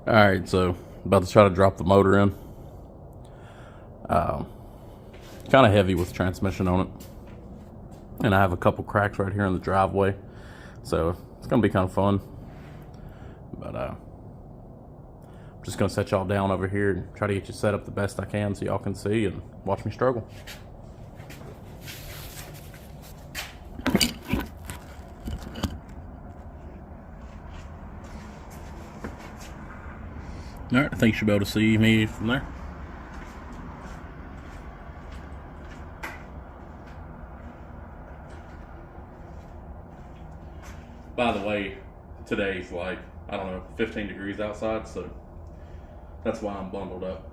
Alright, so about to try to drop the motor in. Kind of heavy with transmission on it. And I have a couple cracks right here in the driveway. So it's going to be kind of fun. But I'm just going to set y'all down over here and try to get you set up the best I can so y'all can see and watch me struggle. Alright, I think you should be able to see me from there. By the way, today's like, I don't know, 15 degrees outside, so that's why I'm bundled up.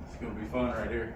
It's gonna be fun right here.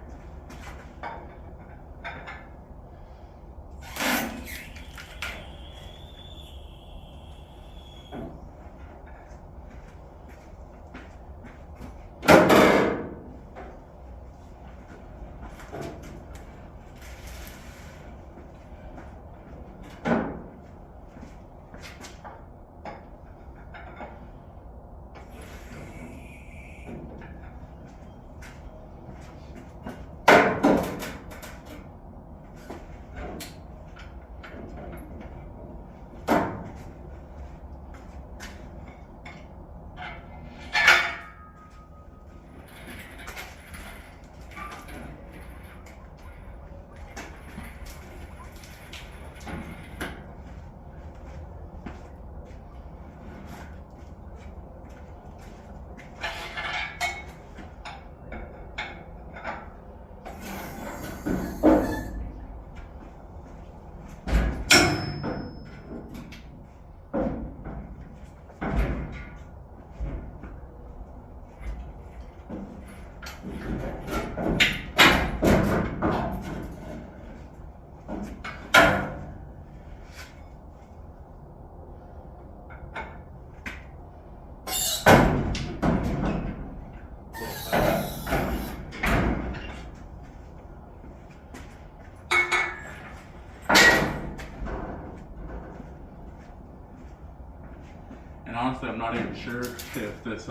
I'm not even sure if this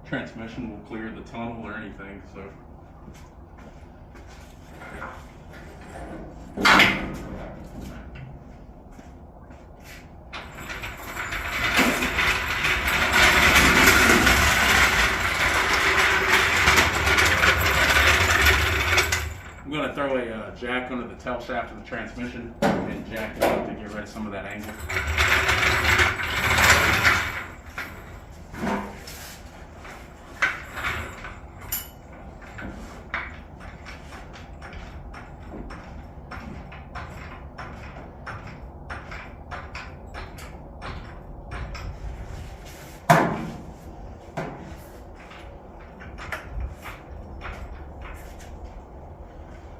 transmission will clear the tunnel or anything. So. I'm going to throw a jack under the tail shaft of the transmission and jack it up to get rid of some of that angle.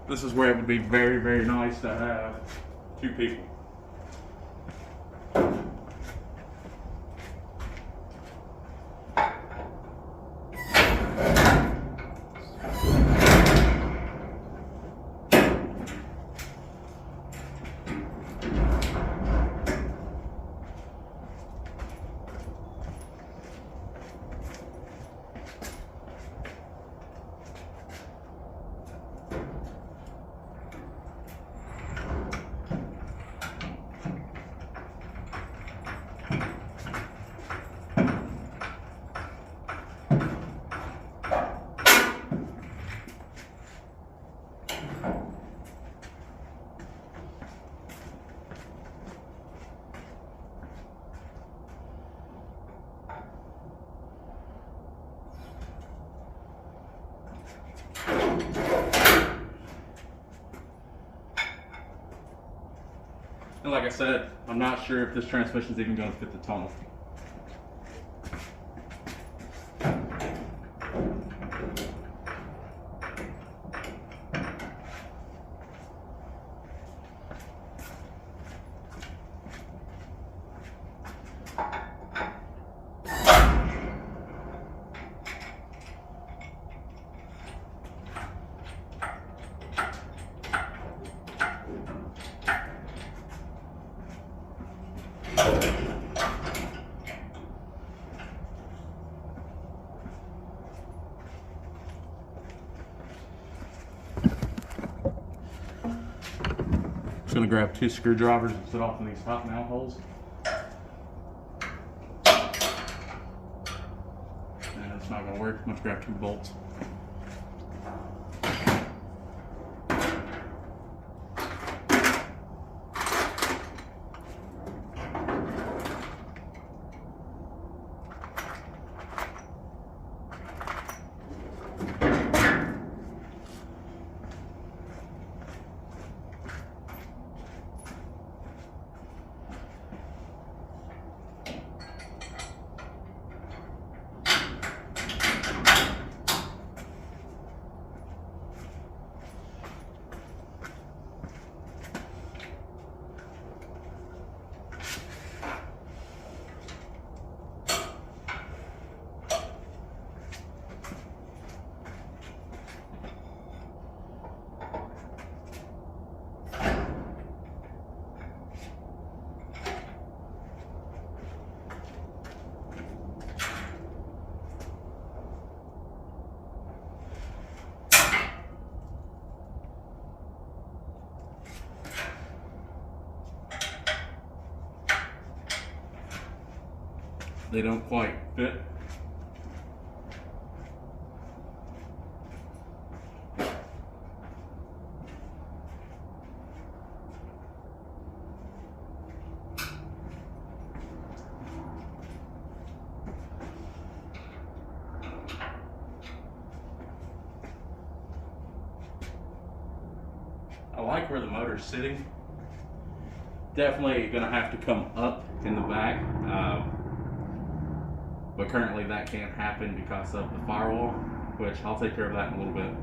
This is where it would be very, very nice to have two people. And like I said, I'm not sure if this transmission is even going to fit the tunnel. Just going to grab 2 screwdrivers and set off in these top mount holes. And it's not going to work. Let's grab 2 bolts. They don't quite fit. I like where the motor's sitting. Definitely gonna have to come up in the back. But currently that can't happen because of the firewall, which I'll take care of that in a little bit.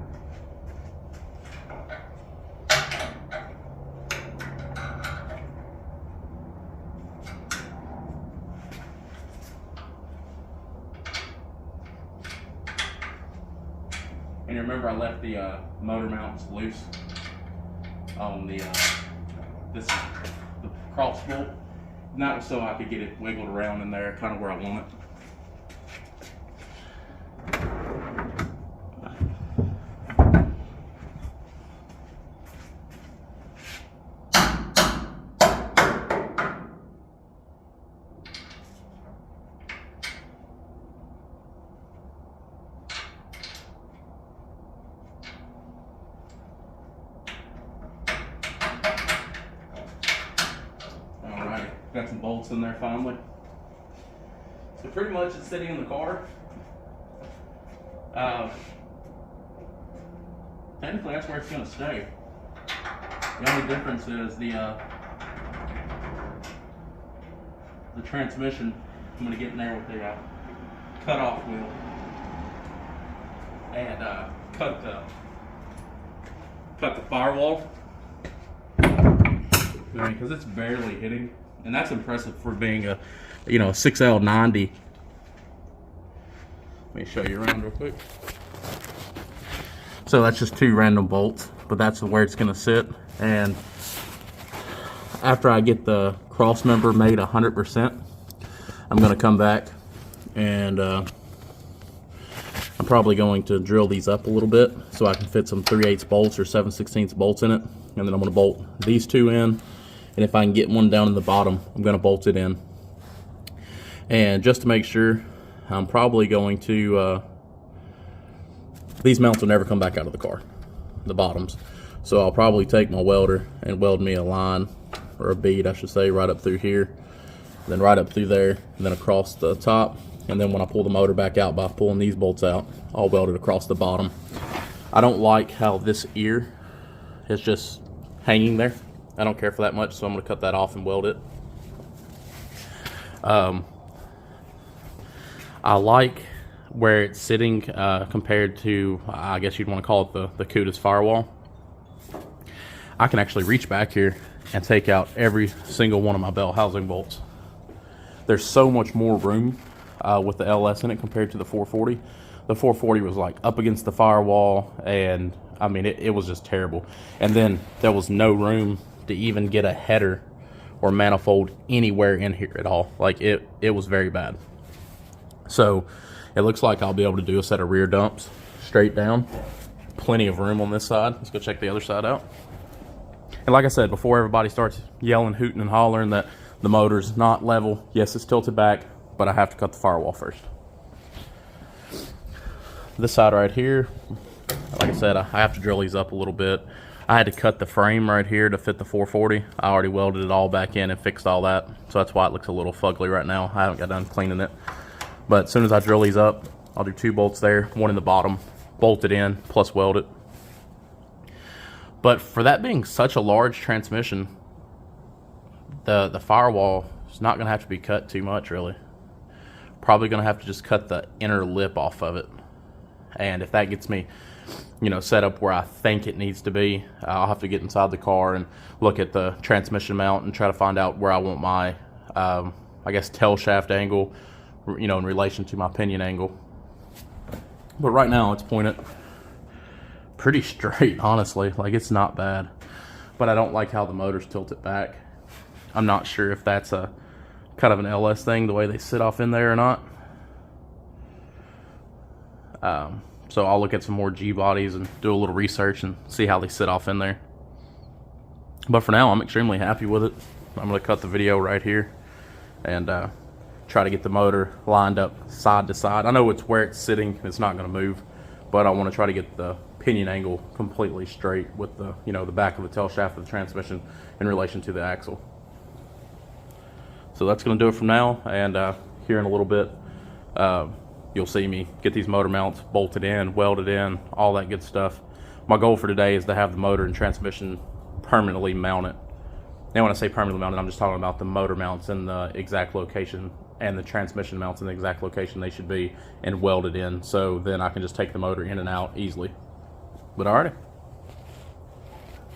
And you remember I left the motor mounts loose on the this is the cross bolt. And that was so I could get it wiggled around in there, kind of where I want it. Got some bolts in there finally. So pretty much it's sitting in the car. Technically that's where it's going to stay. The only difference is the transmission. I'm going to get in there with the cut-off wheel and cut the firewall, because it's barely hitting. And that's impressive for being a 6L90. Let me show you around real quick. So that's just 2 random bolts, but that's where it's going to sit. And after I get the cross member made 100%, I'm going to come back and I'm probably going to drill these up a little bit so I can fit some 3/8 bolts or 7/16 bolts in it. And then I'm going to bolt these 2 in. And if I can get one down in the bottom, I'm going to bolt it in. And just to make sure, I'm probably going to, these mounts will never come back out of the car, the bottoms. So I'll probably take my welder and weld me a line, or a bead I should say, right up through here, then right up through there, and then across the top. And then when I pull the motor back out by pulling these bolts out, I'll weld it across the bottom. I don't like how this ear is just hanging there. I don't care for that much, so I'm going to cut that off and weld it. I like where it's sitting compared to, I guess you'd want to call it the cuda's firewall. I can actually reach back here and take out every single one of my bell housing bolts. There's so much more room with the LS in it compared to the 440. The 440 was like up against the firewall, and I mean it was just terrible. And then there was no room to even get a header or manifold anywhere in here at all. Like it was very bad. So it looks like I'll be able to do a set of rear dumps straight down. Plenty of room on this side. Let's go check the other side out. And like I said, before everybody starts yelling, hooting, and hollering that the motor's not level, yes, it's tilted back, but I have to cut the firewall first. This side right here, like I said, I have to drill these up a little bit. I had to cut the frame right here to fit the 440. I already welded it all back in and fixed all that, so that's why it looks a little fugly right now. I haven't got done cleaning it. But as soon as I drill these up, I'll do 2 bolts there, 1 in the bottom, bolt it in, plus weld it. But for that being such a large transmission, the firewall is not going to have to be cut too much, really. Probably going to have to just cut the inner lip off of it. And if that gets me, set up where I think it needs to be, I'll have to get inside the car and look at the transmission mount and try to find out where I want my, I guess, tail shaft angle, in relation to my pinion angle. But right now it's pointed pretty straight, honestly. Like, it's not bad. But I don't like how the motor's tilted back. I'm not sure if that's a kind of an LS thing, the way they sit off in there or not. So I'll look at some more G bodies and do a little research and see how they sit off in there. But for now, I'm extremely happy with it. I'm going to cut the video right here and try to get the motor lined up side to side. I know it's where it's sitting, it's not going to move, but I want to try to get the pinion angle completely straight with the the back of the tail shaft of the transmission in relation to the axle. So that's going to do it from now, and here in a little bit you'll see me get these motor mounts bolted in, welded in, all that good stuff. My goal for today is to have the motor and transmission permanently mounted. Now when I say permanently mounted, I'm just talking about the motor mounts in the exact location and the transmission mounts in the exact location they should be, and welded in, so then I can just take the motor in and out easily. But alrighty.